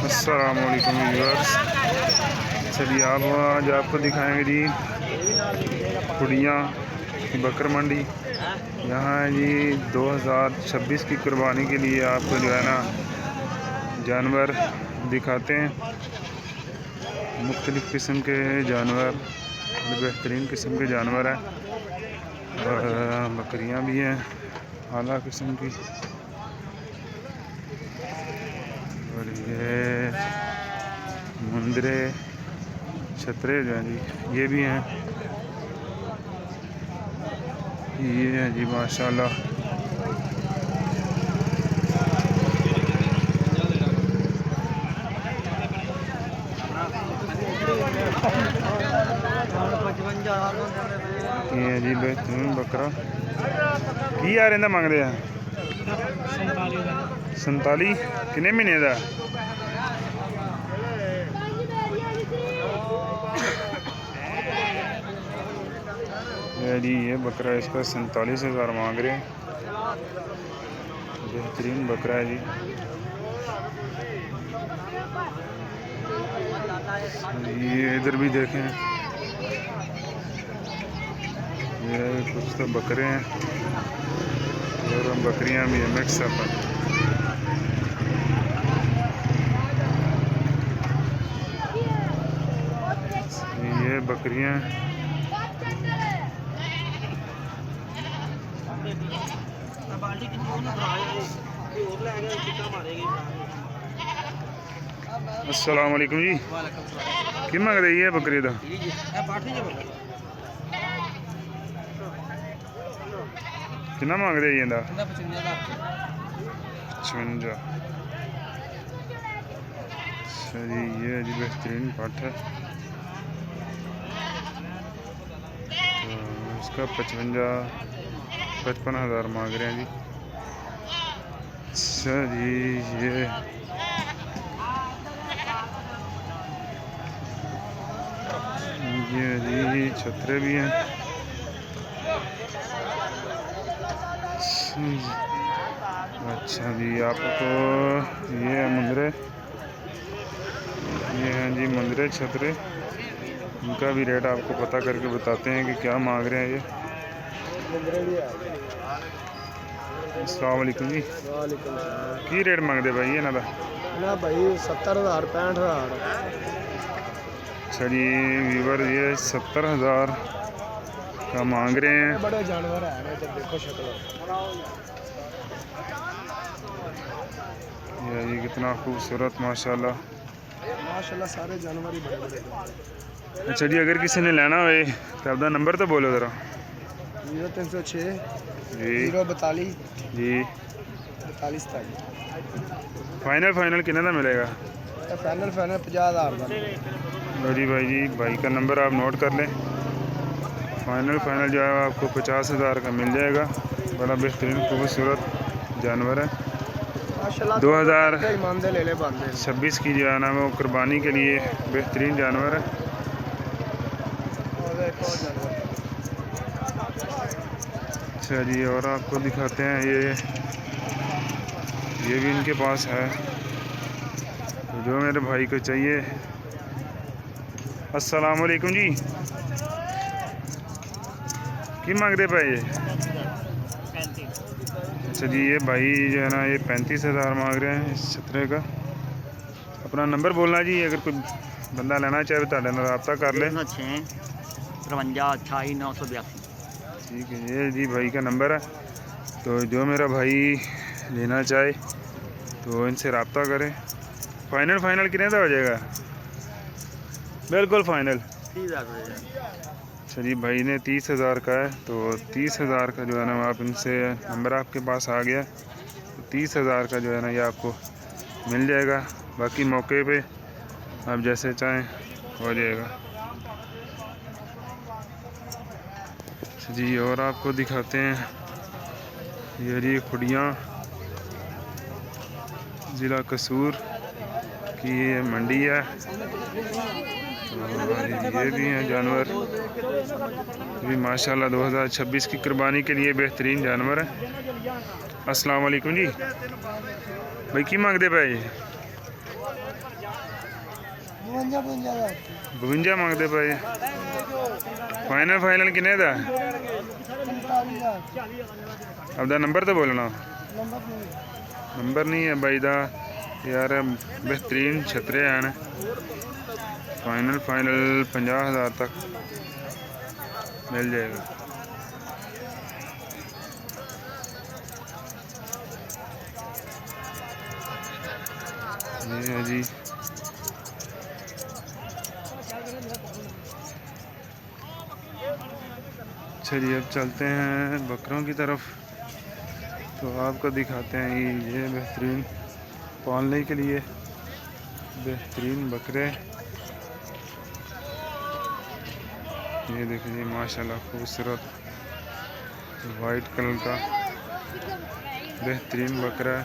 अस्सलामुअलैकुम व्यूअर्स। चलिए आज आपको दिखाएंगे जी खुड़ियाँ बकर मंडी। यहाँ है जी 2026 की कुर्बानी के लिए आपको जो है ना जानवर दिखाते हैं। मुख्तलिफ़ किस्म के जानवर, बेहतरीन किस्म के जानवर हैं और बकरियाँ भी हैं आला किस्म की। और ये मुंदरे छतरे जो हैं जी ये भी हैं। ये है जी माशाल्लाह। ये है जी बेहतरीन बकरा की यार इंदा मंग रहे हैं 47 किन्ने महीने का। जी ये बकरा इसका 47,000 मांग रहे हैं। बेहतरीन बकरा है जी। ये इधर भी देखें, ये कुछ तो बकरे हैं और बकरियां भी हैं मिक्स अप। ये बकरियां अस्सलाम वालेकुम जी। कि मंग रही है बकरी का कितना मांग रहे हैं 55। अच्छा जी ये जी बेहतरीन पट है तो इसका 55,000 मांग रहे हैं जी। अच्छा जी ये जी छतरे भी हैं। अच्छा जी आपको ये है मुंदरे, ये हैं जी मुंदरे छतरे। इनका भी रेट आपको पता करके बताते हैं कि क्या मांग रहे हैं ये। अस्सलाम वालेकुम जी। की रेट मांगते भाई ये ना भाई 70,000 65,000। अच्छा जी व्यूवर ये 70,000 का मांग रहे हैं। बड़े जानवर है जब देखो शक्ल। ये जी कितना खूबसूरत माशाल्लाह माशाल्लाह सारे जानवर ही बड़े बड़े। अच्छा जी अगर किसी ने लेना हो तो अपना नंबर तो बोलो ज़रा। 0306 जी 042 जी 42 तक। फाइनल कितना का मिलेगा? फाइनल 50,000 का। लो जी भाई का नंबर आप नोट कर लें। फाइनल जो है आपको 50,000 का मिल जाएगा। बड़ा बेहतरीन खूबसूरत जानवर है। 2026 की जो है ना वो कुर्बानी के लिए बेहतरीन जानवर है। अच्छा जी और आपको दिखाते हैं ये भी इनके पास है तो जो मेरे भाई को चाहिए। अस्सलाम वालेकुम जी। की मांग रहे भाई? अच्छा जी ये भाई जो है ना ये 35,000 मांग रहे हैं इस छतरे का। अपना नंबर बोलना जी अगर कोई बंदा लेना चाहे तो रब्ता कर ले। 53 982। ठीक है ये जी भाई का नंबर है तो जो मेरा भाई लेना चाहे तो इनसे रब्ता करें। फाइनल कितने का हो जाएगा? बिल्कुल फाइनल। अच्छा जी भाई ने 30,000 का है तो 30,000 का जो है ना आप इनसे नंबर आपके पास आ गया तो 30,000 का जो है ना ये आपको मिल जाएगा। बाकी मौके पे आप जैसे चाहें हो जाएगा। जी और आपको दिखाते हैं ये जी खुड़ियाँ ज़िला कसूर की ये मंडी है और ये भी हैं जानवर भी माशाल्लाह 2026 की कुर्बानी के लिए बेहतरीन जानवर है। अस्सलाम वालेकुम जी। भाई की मांगते पे 52 मंगते पे। फाइनल फाइनल किन्ने दा? अपना नंबर तो बोलना। नंबर नहीं है भाई दा यार। बेहतरीन छतरे हैं। फाइनल फाइनल 50,000 तक मिल जाएगा। ये है जी। चलिए अब चलते हैं बकरों की तरफ। तो आपको दिखाते हैं ये बेहतरीन पालने के लिए बेहतरीन बकरे। ये देखिए माशाल्लाह खूबसूरत वाइट कलर का बेहतरीन बकरा है।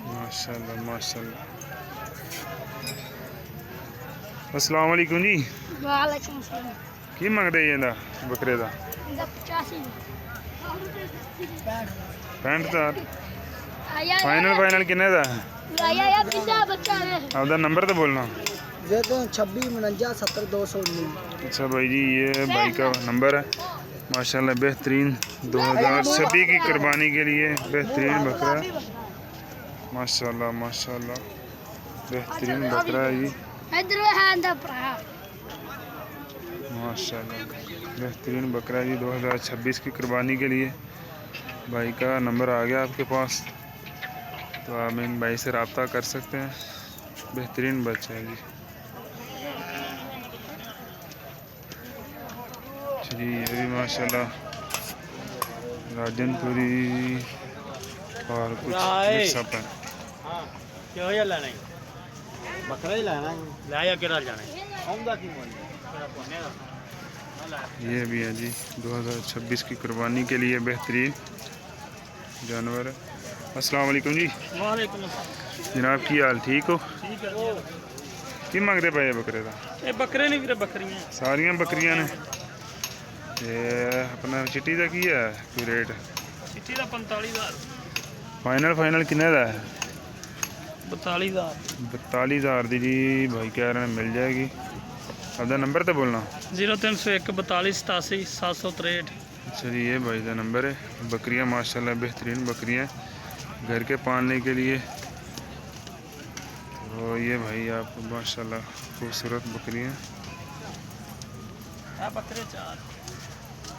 माशाल्लाह माशाल्लाह। अस्सलाम वालेकुम जी। वालेकुम सलाम। की मंगदे ये बकरे दा? 65,000। फाइनल फाइनल किन्ने दा? आपका नंबर तो बोलना। 26 49 70 219। अच्छा भाई जी ये भाई का नंबर है। माशाल्लाह बेहतरीन 2026 की कुर्बानी के लिए बेहतरीन बकरा है। माशाल्लाह माशाल्लाह बेहतरीन बकरा है जी। माशाल्लाह बेहतरीन बकरा जी 2026 की कुर्बानी के लिए। भाई का नंबर आ गया आपके पास, तो आप इन भाई से रब्ता कर सकते हैं। बेहतरीन बच्चे हैं जी। जी ये भी माशाल्लाह राजनपुरी और कुछ मिक्सअप है। बकरा ही लाना ये भी है जी 2026 की कुर्बानी के लिए बेहतरीन जानवर है। अस्सलाम वालेकुम जी। वालेकुम जनाब की हाल ठीक हो? ठीक है। की मंगते पे बकरे का? ये बकरे नहीं फिर बकरियां सारियां बकरियां ने। ते अपना चिट्टी का की है कोई रेट? चिट्ठी का 45,000। फाइनल फाइनल किन्ने दा है? 42,000। 42,000 दी जी भाई कह रहे हैं मिल जाएगी। अपना नंबर तो बोलना। 0301 42 87 763। अच्छा जी ये भाई का नंबर है। बकरियां माशाल्लाह बेहतरीन बकरियां घर के पालने के लिए। तो ये भाई आप माशाल्लाह खूबसूरत बकरियां। बकरे 4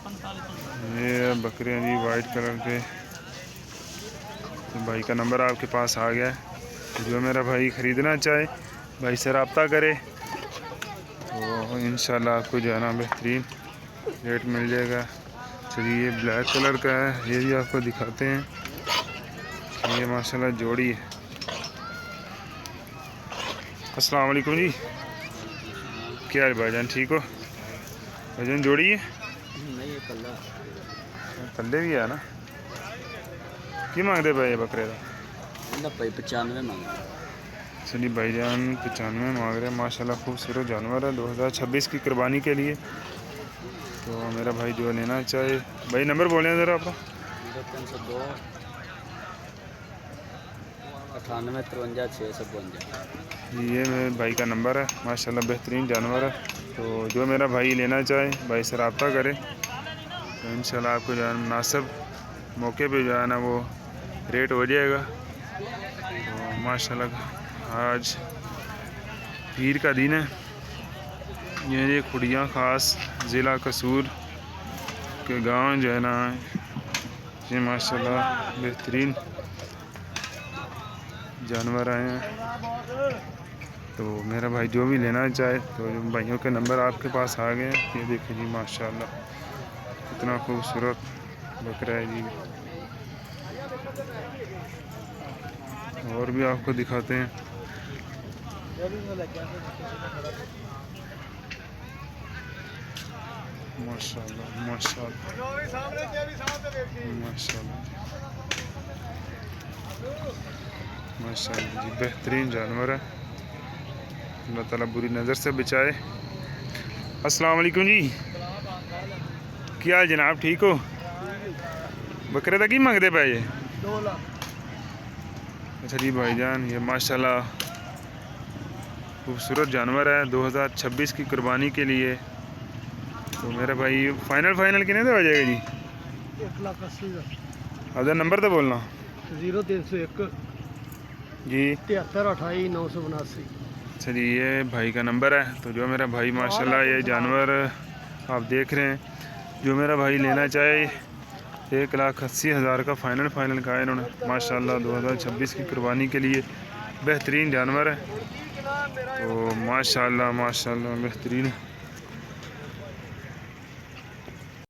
45। ये बकरियां जी वाइट कलर के। तो भाई का नंबर आपके पास आ गया है। जो मेरा भाई ख़रीदना चाहे भाई से रब्ता करे तो इंशाल्लाह आपको जो है ना बेहतरीन रेट मिल जाएगा। चलिए ये ब्लैक कलर का है, ये भी आपको दिखाते हैं। ये माशाल्लाह जोड़ी है। अस्सलाम वालेकुम जी। क्या है भाईजान ठीक हो? भाईजान जोड़ी है? नहीं कल्ला पल्ले भी है ना। की मांगते भाई बकरे का? 95 मांग। चलिए भाईजान 95 मांग रहे हैं। माशाल्लाह खूबसूरत जानवर है 2026 की कुर्बानी के लिए। तो मेरा भाई जो लेना चाहे भाई नंबर बोलें ज़रा आपका। 0302 98 53 652। ये मेरे भाई का नंबर है। माशाल्लाह बेहतरीन जानवर है। तो जो मेरा भाई लेना चाहे भाई से रब्ता करे तो इंशाल्लाह आपको जो है मुनासिब मौके पे जो है ना वो रेट हो जाएगा। तो माशाल्लाह आज पीर का दिन है। ये खुड़ियाँ ख़ास ज़िला कसूर के गांव जो है ना ये माशाल्लाह बेहतरीन जानवर आए हैं। तो मेरा भाई जो भी लेना चाहे तो भाइयों के नंबर आपके पास आ गए हैं। ये देखिए जी माशाल्लाह कितना खूबसूरत बकरा है जी। और भी आपको दिखाते हैं। माशाल्लाह माशाल्लाह माशाल्लाह माशाल्लाह जी बेहतरीन जानवर है। अल्लाह ताला बुरी नज़र से बचाए। अस्सलाम वालेकुम जी। क्या हाल जनाब ठीक हो? बकरे का की मंगते पे? 2 लाख। अच्छा जी भाईजान, ये माशाल्लाह खूबसूरत जानवर है 2026 की कुर्बानी के लिए। तो मेरा भाई फाइनल कितने से हो जाएगा जी? 1,80,000 अदर नंबर तो बोलना 0301 जी। 7328 982। अच्छा जी, ये भाई का नंबर है। तो जो मेरा भाई माशाल्लाह ये जानवर आप देख रहे हैं, जो मेरा भाई लेना चाहे 1,80,000 का फाइनल का है इन्होंने माशाल्लाह 2026 की कुर्बानी के लिए। बेहतरीन जानवर है, तो माशाल्लाह बेहतरीन।